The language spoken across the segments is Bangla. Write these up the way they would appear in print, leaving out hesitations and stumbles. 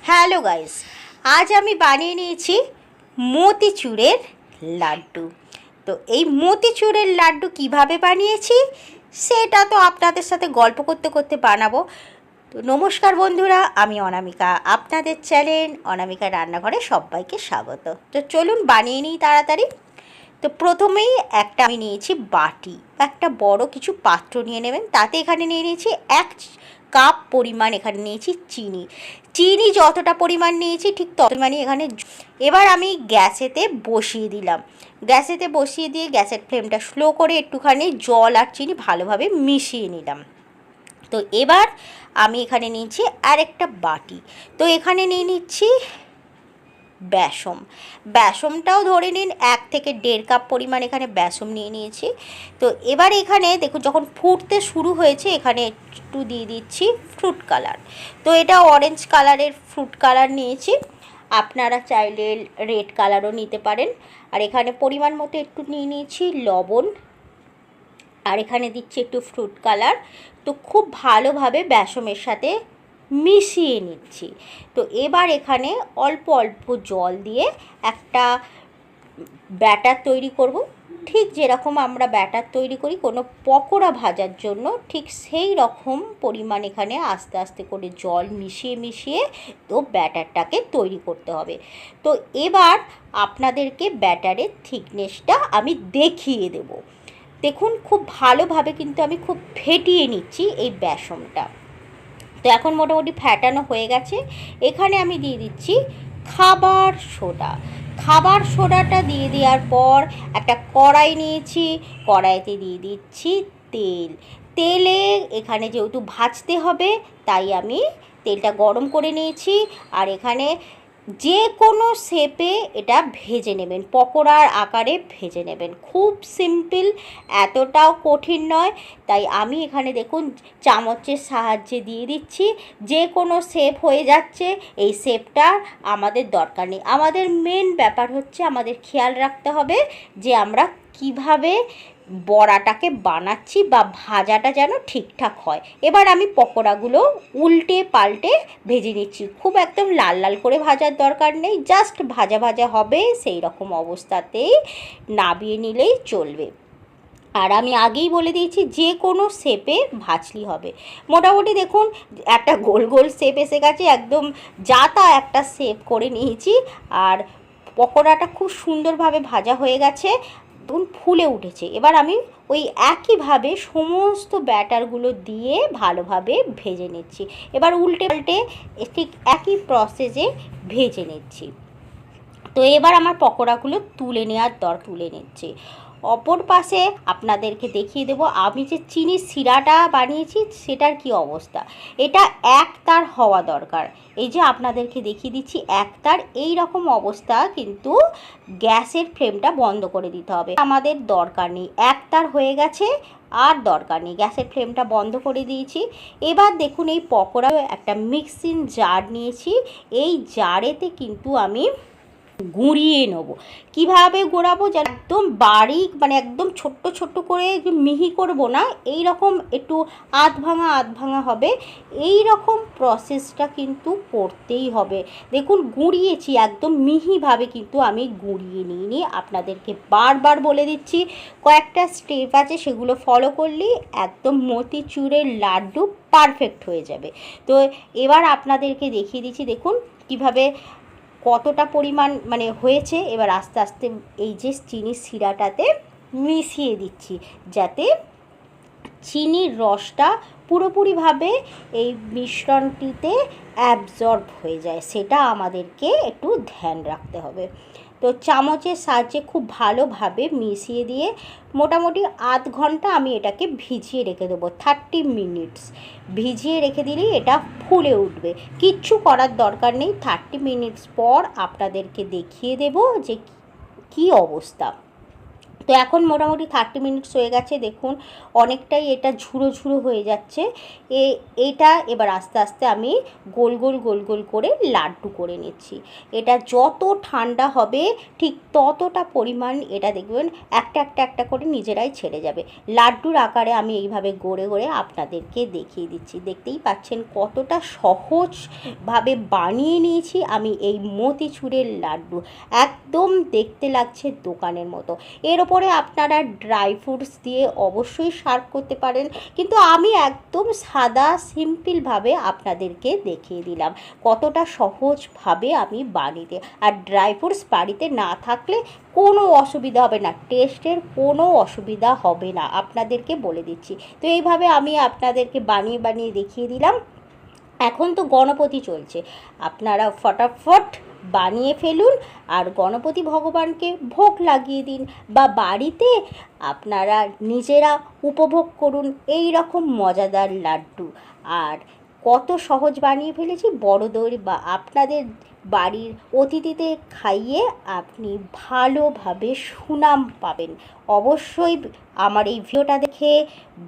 হ্যালো গাইস, আজ আমি বানিয়ে নিয়েছি মতিচুরের লাড্ডু। তো এই মতিচুরের লাড্ডু কিভাবে বানিয়েছি সেটা তো আপনাদের সাথে গল্প করতে করতে বানাবো। তো নমস্কার বন্ধুরা, আমি অনামিকা, আপনাদের চ্যানেল অনামিকা রান্নাঘরে সবাইকে স্বাগত। তো চলুন বানিয়ে নিই তাড়াতাড়ি। তো প্রথমেই আমি নিয়েছি বাটি, একটা বড় কিছু পাত্র নিয়ে নেবেন। তাতে এখানে নিয়ে নিয়েছি 1 কাপ পরিমাণ, এখানে নিয়েছি চিনি যতটা পরিমাণ নিয়েছি ঠিক তত পরিমাণই এখানে। এবার আমি গ্যাসেতে বসিয়ে দিলাম। গ্যাসেতে বসিয়ে দিয়ে গ্যাসের ফ্লেমটা স্লো করে একটুখানি জল আর চিনি ভালোভাবে মিশিয়ে নিলাম। তো এবার আমি এখানে নিয়েছি আরেকটা বাটি। তো এখানে নিয়ে নিচ্ছি বেসমটাও ধরে নিন 1 থেকে 1.5 কাপ পরিমাণ এখানে বেসম নিয়ে নিয়েছি। তো এবার এখানে দেখুন যখন ফুটতে শুরু হয়েছে এখানে একটু দিয়ে দিচ্ছি ফ্রুট কালার। তো এটা অরেঞ্জ কালারের ফ্রুট কালার নিয়েছি, আপনারা চাইলে রেড কালারও নিতে পারেন। আর এখানে পরিমাণ মতো একটু নিয়ে নিয়েছি লবণ, আর এখানে দিচ্ছি একটু ফ্রুট কালার। তো খুব ভালোভাবে বেসমের সাথে মিশিয়ে নিচ্ছি। তো এবার এখানে অল্প অল্প জল দিয়ে একটা ব্যাটার তৈরি করব, ঠিক যেরকম আমরা ব্যাটার তৈরি করি কোনো পকোড়া ভাজার জন্য, ঠিক সেই রকম পরিমাণ এখানে আস্তে আস্তে করে জল মিশিয়ে মিশিয়ে তো ব্যাটারটাকে তৈরি করতে হবে। তো এবার আপনাদেরকে ব্যাটারের থিকনেসটা আমি দেখিয়ে দেব। দেখুন খুব ভালোভাবে কিন্তু আমি খুব ফেটিয়ে নিচ্ছি এই বেসমটা। তো এখন মোটামুটি ফ্যাটানো হয়ে গেছে। এখানে আমি দিয়ে দিচ্ছি খাবার সোডাটা দিয়ে দেওয়ার পর একটা কড়াই নিয়েছি, কড়াইতে দিয়ে দিচ্ছি তেলে এখানে যেহেতু ভাজতে হবে তাই আমি তেলটা গরম করে নিয়েছি। আর এখানে যে কোনো শেপে এটা ভেজে নেবেন, পকোড়ার আকারে ভেজে নেবেন, খুব সিম্পল, এতটাও কঠিন নয়। তাই আমি এখানে দেখুন চামচের সাহায্যে দিয়ে দিচ্ছি, যে কোনো শেপ হয়ে যাচ্ছে। এই শেপটা আমাদের দরকার নেই, আমাদের মেন ব্যাপার হচ্ছে আমাদের খেয়াল রাখতে হবে যে আমরা কিভাবে বড়াটাকে বানাচ্ছি বা ভাজাটা যেন ঠিকঠাক হয়। এবার আমি পকোড়াগুলো উল্টে পাল্টে ভেজে নিচ্ছি, খুব একদম লাল লাল করে ভাজার দরকার নেই, জাস্ট ভাজা ভাজা হবে সেই রকম অবস্থাতেই নাবিয়ে নিলেই চলবে। আর আমি আগেই বলে দিয়েছি যে কোনো শেপে ভাজলি হবে। মোটামুটি দেখুন একটা গোল গোল শেপ এসে গেছে, একদম যা তা একটা শেপ করে নিয়েছি। আর পকোড়াটা খুব সুন্দরভাবে ভাজা হয়ে গেছে, দেখুন ফুলে উঠেছে। এবার আমি ওই একইভাবে সমস্ত ব্যাটারগুলো দিয়ে ভালোভাবে ভেজে নিচ্ছি। এবার উল্টে পাল্টে ঠিক একই প্রসেসে ভেজে নিচ্ছি। তো এবার আমার পকোড়াগুলো তুলে নিচ্ছি। অপর পাশে আপনাদেরকে দেখিয়ে দেবো আমি যে চিনির শিরাটা বানিয়েছি সেটার কি অবস্থা। এটা একতার হওয়া দরকার, এই যে আপনাদেরকে দেখিয়ে দিচ্ছি একতার, এই রকম অবস্থা কিন্তু গ্যাসের ফ্লেমটা বন্ধ করে দিতে হবে, আমাদের দরকার নেই। একতার হয়ে গেছে, আর দরকার নেই, গ্যাসের ফ্লেমটা বন্ধ করে দিয়েছি। এবার দেখুন এই পকোড়া একটা মিক্সিং জার নিয়েছি, এই জারেতে কিন্তু আমি গুঁড়িয়ে নেবো। কীভাবে গুঁড়াবো, যেন একদম বারিক, মানে একদম ছোট্ট ছোট্ট করে মিহি করব না, এই রকম একটু আধ ভাঙা হবে, এই রকম প্রসেসটা কিন্তু করতেই হবে। দেখুন গুঁড়িয়েছি, একদম মিহিভাবে কিন্তু আমি গুঁড়িয়ে নিই। আপনাদেরকে বারবার বলে দিচ্ছি, কয়েকটা স্টেপ আছে সেগুলো ফলো করলেই একদম মতিচুরের লাড্ডু পারফেক্ট হয়ে যাবে। তো এবার আপনাদেরকে দেখিয়ে দিচ্ছি, দেখুন কিভাবে কতটা পরিমাণ মানে হয়েছে। এবার আস্তে আস্তে এই যে চিনির শিরাটাতে মিশিয়ে দিচ্ছি, যাতে চিনির রসটা পুরোপুরিভাবে এই মিশ্রণটিতে অ্যাবজর্ব হয়ে যায়, সেটা আমাদেরকে একটু ধ্যান রাখতে হবে। তো চামচের সাহায্যে খুব ভালোভাবে মিশিয়ে দিয়ে মোটামুটি আধ ঘন্টা আমি এটাকে ভিজিয়ে রেখে দেবো, 30 মিনিটস ভিজিয়ে রেখে দিলেই এটা ফুলে উঠবে। কিচ্ছু করার দরকার নেই। 30 মিনিটস পর আপনাদেরকে দেখিয়ে দেব যে কী অবস্থা। তো এখন মোটামুটি 30 মিনিটস হয়ে গেছে, দেখুন অনেকটাই এটা ঝুড়ো ঝুড়ো হয়ে যাচ্ছে। এটা এবার আস্তে আস্তে আমি গোল গোল গোল গোল করে লাড্ডু করে নিচ্ছি। এটা যত ঠান্ডা হবে ঠিক ততটা পরিমাণ এটা দেখবেন একটা একটা একটা করে নিজেরাই ছেড়ে যাবে। লাড্ডুর আকারে আমি এইভাবে গড়ে গড়ে আপনাদেরকে দেখিয়ে দিচ্ছি। দেখতেই পাচ্ছেন কতটা সহজভাবে বানিয়ে নিয়েছি আমি এই মতিচুরের লাড্ডু। একদম দেখতে লাগছে দোকানের মতো। এর ওপরে আপনারা ড্রাই ফ্রুটস দিয়ে অবশ্যই সার্ভ করতে পারেন, কিন্তু আমি একদম সাদা সিম্পলভাবে আপনাদেরকে দেখিয়ে দিলাম কতটা সহজভাবে আমি বানিয়ে। আর ড্রাই ফ্রুটস বাড়িতে না থাকলে কোনো অসুবিধা হবে না, টেস্টের কোনো অসুবিধা হবে না, আপনাদেরকে বলে দিচ্ছি। তো এইভাবে আমি আপনাদেরকে বানিয়ে বানিয়ে দেখিয়ে দিলাম। এখন তো গণপতি চলছে, আপনারা ফটাফট বানিয়ে ফেলুন আর গণপতি ভগবানকে ভোগ লাগিয়ে দিন, বা বাড়িতে আপনারা নিজেরা উপভোগ করুন এই রকম মজাদার লাড্ডু। আর কত সহজ বানিয়ে ফেলেছি, বড়দের বা আপনাদের বাড়ির অতিথিদের খাইয়ে আপনি ভালোভাবে সুনাম পাবেন। অবশ্যই আমার এই ভিডিওটা দেখে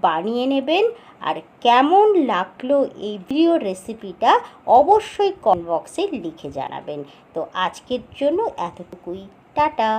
বানিয়ে নেবেন। আর কেমন লাগলো এই ভিডিও রেসিপিটা অবশ্যই কমেন্ট বক্সে লিখে জানাবেন। তো আজকের জন্য এতটুকুই, টাটা।